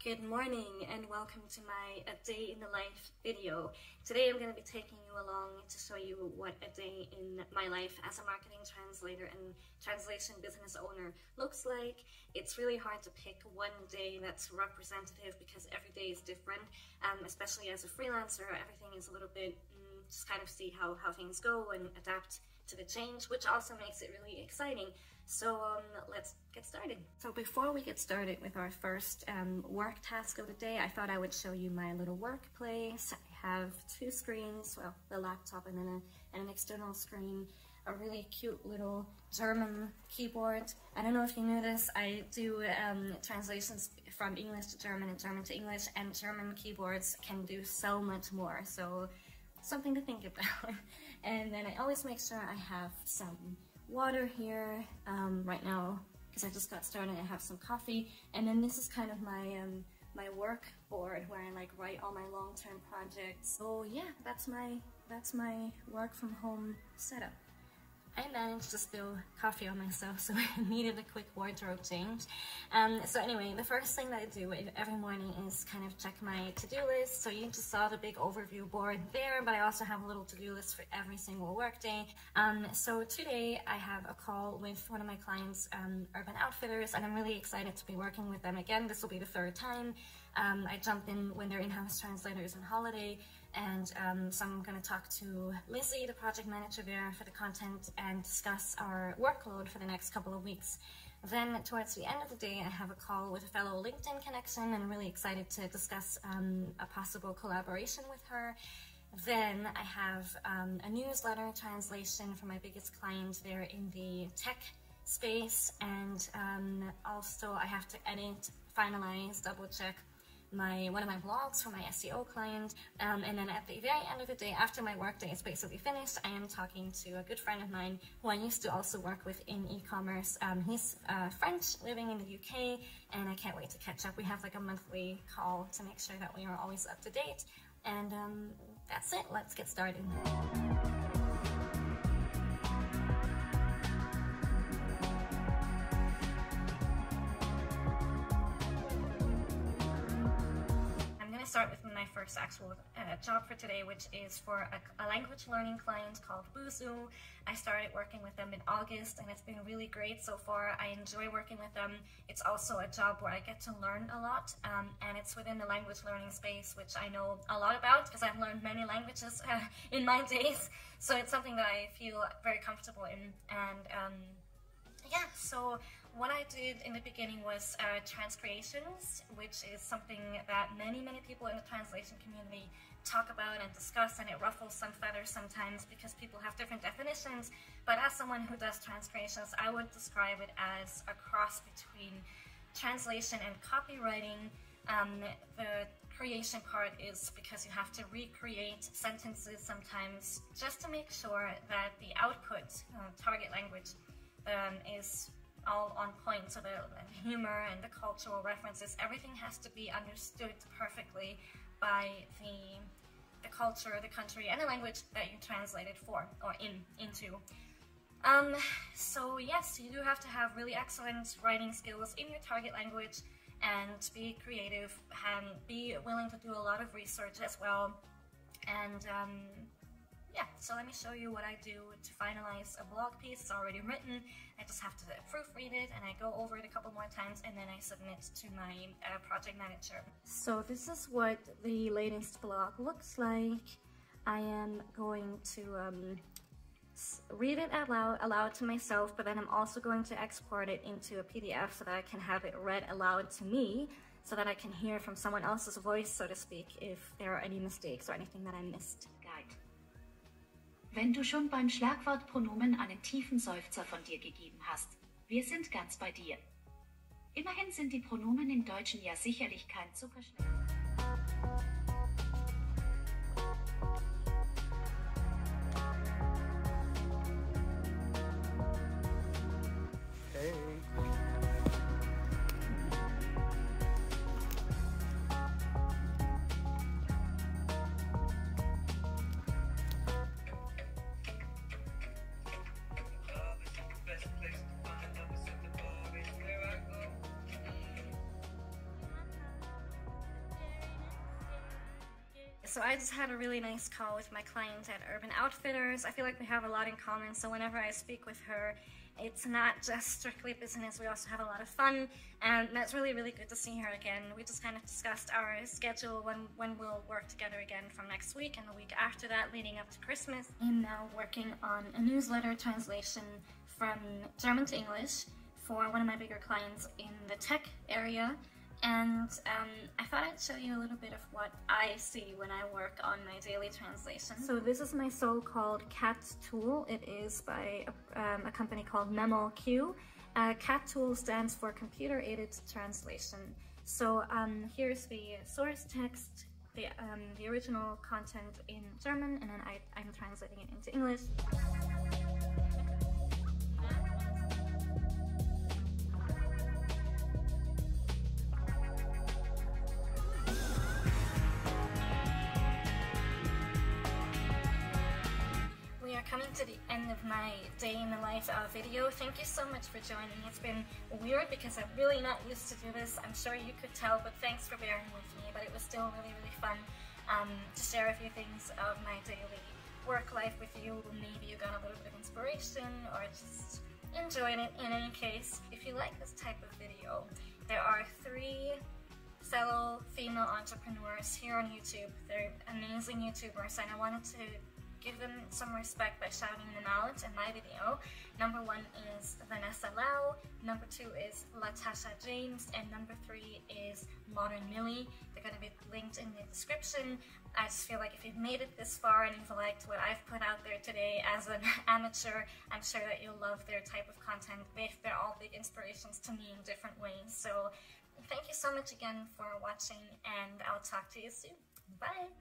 Good morning and welcome to my A Day in the Life video. Today I'm going to be taking you along to show you what a day in my life as a marketing translator and translation business owner looks like. It's really hard to pick one day that's representative because every day is different, especially as a freelancer. Everything is a little bit just kind of see how things go and adapt to the change, which also makes it really exciting. So let's get started. So before we get started with our first work task of the day, I thought I would show you my little workplace. I have two screens, well, the laptop and then an external screen, a really cute little German keyboard. I don't know if you knew this, I do translations from English to German and German to English, and German keyboards can do so much more, so something to think about. And then I always make sure I have some water here right now because I just got started. I have some coffee, and then this is kind of my my work board where I like write all my long-term projects. So yeah, that's my work from home setup. I managed to spill coffee on myself, so I needed a quick wardrobe change. So anyway, the first thing that I do every morning is kind of check my to-do list. So you just saw the big overview board there, but I also have a little to-do list for every single workday. So today I have a call with one of my clients, Urban Outfitters, and I'm really excited to be working with them again. This will be the third time. I jumped in when their in-house translator is on holiday, and so I'm going to talk to Lizzie, the project manager there, for the content and discuss our workload for the next couple of weeks. Then towards the end of the day, I have a call with a fellow LinkedIn connection, and I'm really excited to discuss a possible collaboration with her. Then I have a newsletter translation for my biggest client there in the tech space, and also I have to edit, finalize, double check one of my blogs for my SEO client, and then at the very end of the day, after my workday is basically finished, I am talking to a good friend of mine who I used to also work with in e-commerce. He's French, living in the UK, and I can't wait to catch up. We have like a monthly call to make sure that we are always up to date, and that's it. Let's get started. Start with my first actual job for today, which is for a language learning client called Busuu. I started working with them in August, and it's been really great so far. I enjoy working with them. It's also a job where I get to learn a lot, and it's within the language learning space, which I know a lot about because I've learned many languages in my days. So it's something that I feel very comfortable in, and yeah, so what I did in the beginning was transcreations, which is something that many people in the translation community talk about and discuss, and it ruffles some feathers sometimes because people have different definitions. But as someone who does transcreations, I would describe it as a cross between translation and copywriting. The creation part is because you have to recreate sentences sometimes just to make sure that the output, target language, is all on point, so the humor and the cultural references, everything has to be understood perfectly by the culture, the country, and the language that you translated for or into. So yes, you do have to have really excellent writing skills in your target language and be creative and be willing to do a lot of research as well. And yeah, so let me show you what I do to finalize a blog piece. It's already written. I just have to proofread it, and I go over it a couple more times, and then I submit to my project manager. So this is what the latest blog looks like. I am going to read it aloud to myself, but then I'm also going to export it into a PDF so that I can have it read aloud to me, so that I can hear from someone else's voice, so to speak, if there are any mistakes or anything that I missed. Guide. Wenn du schon beim Schlagwort Pronomen einen tiefen Seufzer von dir gegeben hast, wir sind ganz bei dir. Immerhin sind die Pronomen im Deutschen ja sicherlich kein Zuckerschlecken. so I just had a really nice call with my client at Urban Outfitters. I feel like we have a lot in common, so whenever I speak with her, it's not just strictly business, we also have a lot of fun, and that's really, really good to see her again. We just kind of discussed our schedule when we'll work together again from next week and the week after that, leading up to Christmas. I'm now working on a newsletter translation from German to English for one of my bigger clients in the tech area. And I thought I'd show you a little bit of what I see when I work on my daily translation. So this is my so-called CAT tool. It is by a company called MemoQ. CAT tool stands for Computer Aided Translation. So here's the source text, the original content in German, and then I'm translating it into English. Coming to the end of my day in the life video. Thank you so much for joining. It's been weird because I'm really not used to do this. I'm sure you could tell, but thanks for bearing with me. But it was still really, really fun to share a few things of my daily work life with you. Maybe you got a little bit of inspiration or just enjoyed it. In any case, if you like this type of video, there are 3 fellow female entrepreneurs here on YouTube. They're amazing YouTubers, and I wanted to give them some respect by shouting them out in my video. Number 1 is Vanessa Lau, number 2 is Latasha James, and number 3 is Modern Millie. They're going to be linked in the description. I just feel like if you've made it this far and you've liked what I've put out there today as an amateur, I'm sure that you'll love their type of content. They're all big inspirations to me in different ways. So thank you so much again for watching, and I'll talk to you soon. Bye!